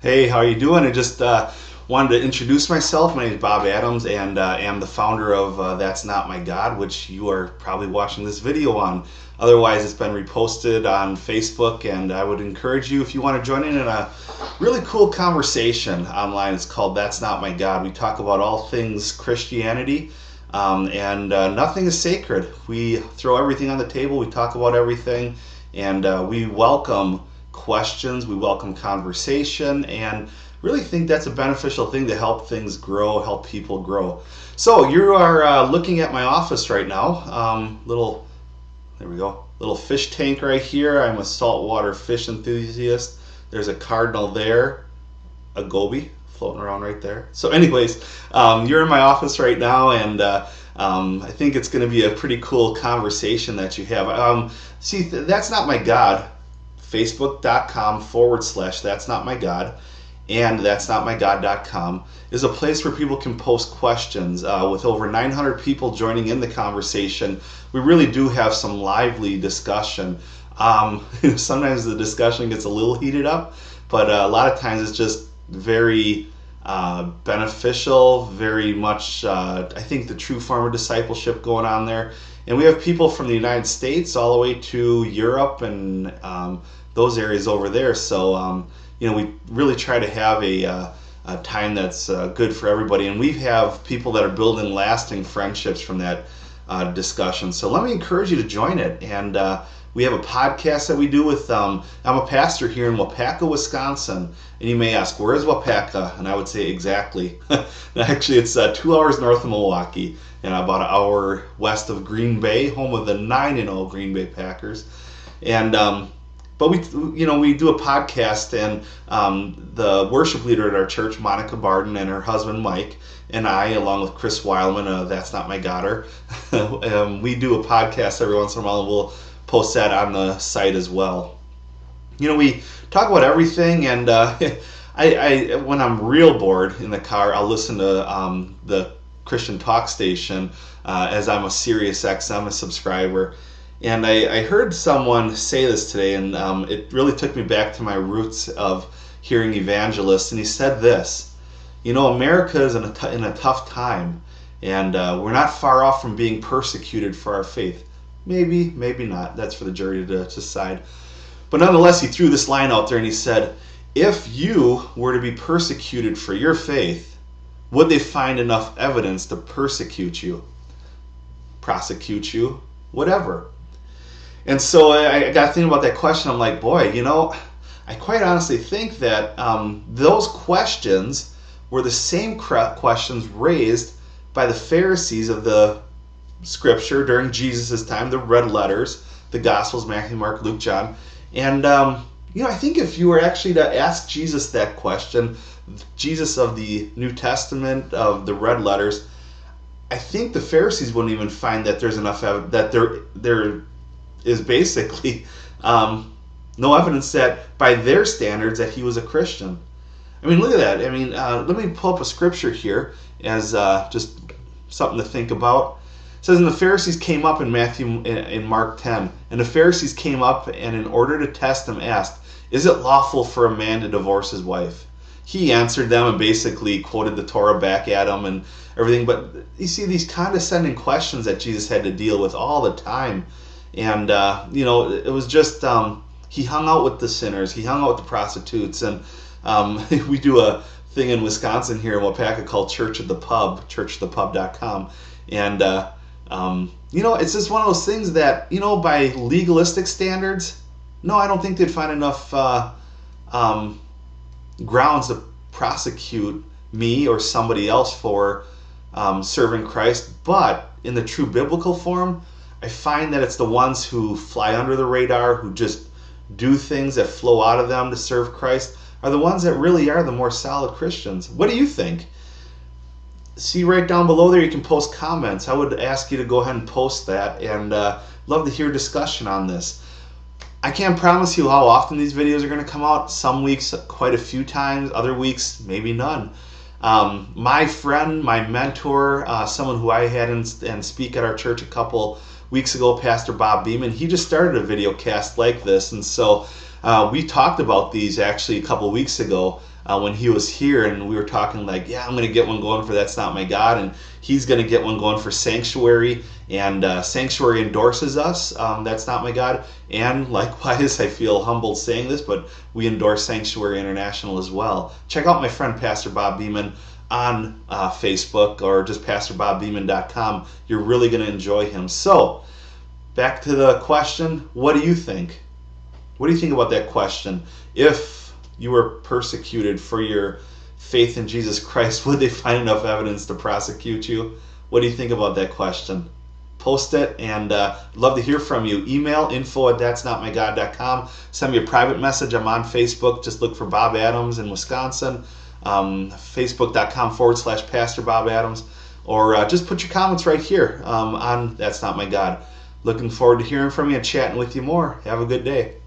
Hey, how are you doing? I just wanted to introduce myself. My name is Bob Adams, and am the founder of That's Not My God, which you are probably watching this video on. Otherwise, it's been reposted on Facebook, and I would encourage you, if you want to join in a really cool conversation online. It's called That's Not My God. We talk about all things Christianity, and nothing is sacred. We throw everything on the table. We talk about everything, and we welcome questions, we welcome conversation, and really think that's a beneficial thing to help things grow, help people grow. So you are looking at my office right now. There we go, little fish tank right here. I'm a saltwater fish enthusiast. There's a cardinal there, a goby floating around right there. So anyways, you're in my office right now, and I think it's going to be a pretty cool conversation that you have. That's Not My God. Facebook.com/That's Not My God, and That's Not My God.com is a place where people can post questions. With over 900 people joining in the conversation, we really do have some lively discussion. Sometimes the discussion gets a little heated up, but a lot of times it's just very beneficial, very much, I think, the true form of discipleship going on there. And we have people from the United States all the way to Europe and those areas over there. So, we really try to have a time that's good for everybody. And we have people that are building lasting friendships from that discussion. So let me encourage you to join it. And we have a podcast that we do with, I'm a pastor here in Wapaka, Wisconsin. And you may ask, where is Wapaka? And I would say exactly. Actually, it's 2 hours north of Milwaukee and about an hour west of Green Bay, home of the 9-0 Green Bay Packers. And but we do a podcast, and the worship leader at our church, Monica Barden, and her husband Mike, and I, along with Chris Weilman, That's Not My Godder, we do a podcast every once in a while, and we'll post that on the site as well. We talk about everything, and I when I'm real bored in the car, I'll listen to the Christian talk station, as I'm a Sirius XM subscriber. And I heard someone say this today, and it really took me back to my roots of hearing evangelists. And he said this: America is in a tough time, and we're not far off from being persecuted for our faith. Maybe, maybe not. That's for the jury to decide. But nonetheless, he threw this line out there, and he said, if you were to be persecuted for your faith, would they find enough evidence to persecute you, prosecute you, whatever? And so I got thinking about that question. I'm like, boy, I quite honestly think that those questions were the same questions raised by the Pharisees of the Scripture during Jesus' time, the red letters, the Gospels, Matthew, Mark, Luke, John. And, I think if you were actually to ask Jesus that question, Jesus of the New Testament, of the red letters, I think the Pharisees wouldn't even find that there's enough evidence, that there is basically no evidence that by their standards that he was a Christian. I mean, look at that. I mean, let me pull up a scripture here as just something to think about. It says, and the Pharisees came up in Mark 10, and the Pharisees came up and in order to test him asked, is it lawful for a man to divorce his wife? He answered them and basically quoted the Torah back at him and everything. But you see these condescending questions that Jesus had to deal with all the time. And, it was just, he hung out with the sinners. He hung out with the prostitutes. And we do a thing in Wisconsin here in Wapaka called Church at the Pub, churchthepub.com. And, it's just one of those things that, by legalistic standards, no, I don't think they'd find enough grounds to prosecute me or somebody else for serving Christ. But in the true biblical form, I find that it's the ones who fly under the radar, who just do things that flow out of them to serve Christ, are the ones that really are the more solid Christians. What do you think? See right down below there, you can post comments. I would ask you to go ahead and post that, and love to hear discussion on this. I can't promise you how often these videos are going to come out. Some weeks quite a few times, other weeks maybe none. My friend, my mentor, someone who I had and speak at our church a couple weeks ago, Pastor Bob Beeman, he just started a video cast like this, and so we talked about these actually a couple weeks ago when he was here, and we were talking like, yeah, I'm going to get one going for That's Not My God, and he's going to get one going for Sanctuary, and Sanctuary endorses us, That's Not My God, and likewise, I feel humbled saying this, but we endorse Sanctuary International as well. Check out my friend Pastor Bob Beeman on Facebook, or just pastorbobbeeman.com. You're really going to enjoy him. So, back to the question, what do you think? What do you think about that question? If you were persecuted for your faith in Jesus Christ, would they find enough evidence to prosecute you? What do you think about that question? Post it, and love to hear from you. Email info@thatsnotmygod.com. Send me a private message. I'm on Facebook. Just look for Bob Adams in Wisconsin. Facebook.com/Pastor Bob Adams. Or just put your comments right here on That's Not My God. Looking forward to hearing from you and chatting with you more. Have a good day.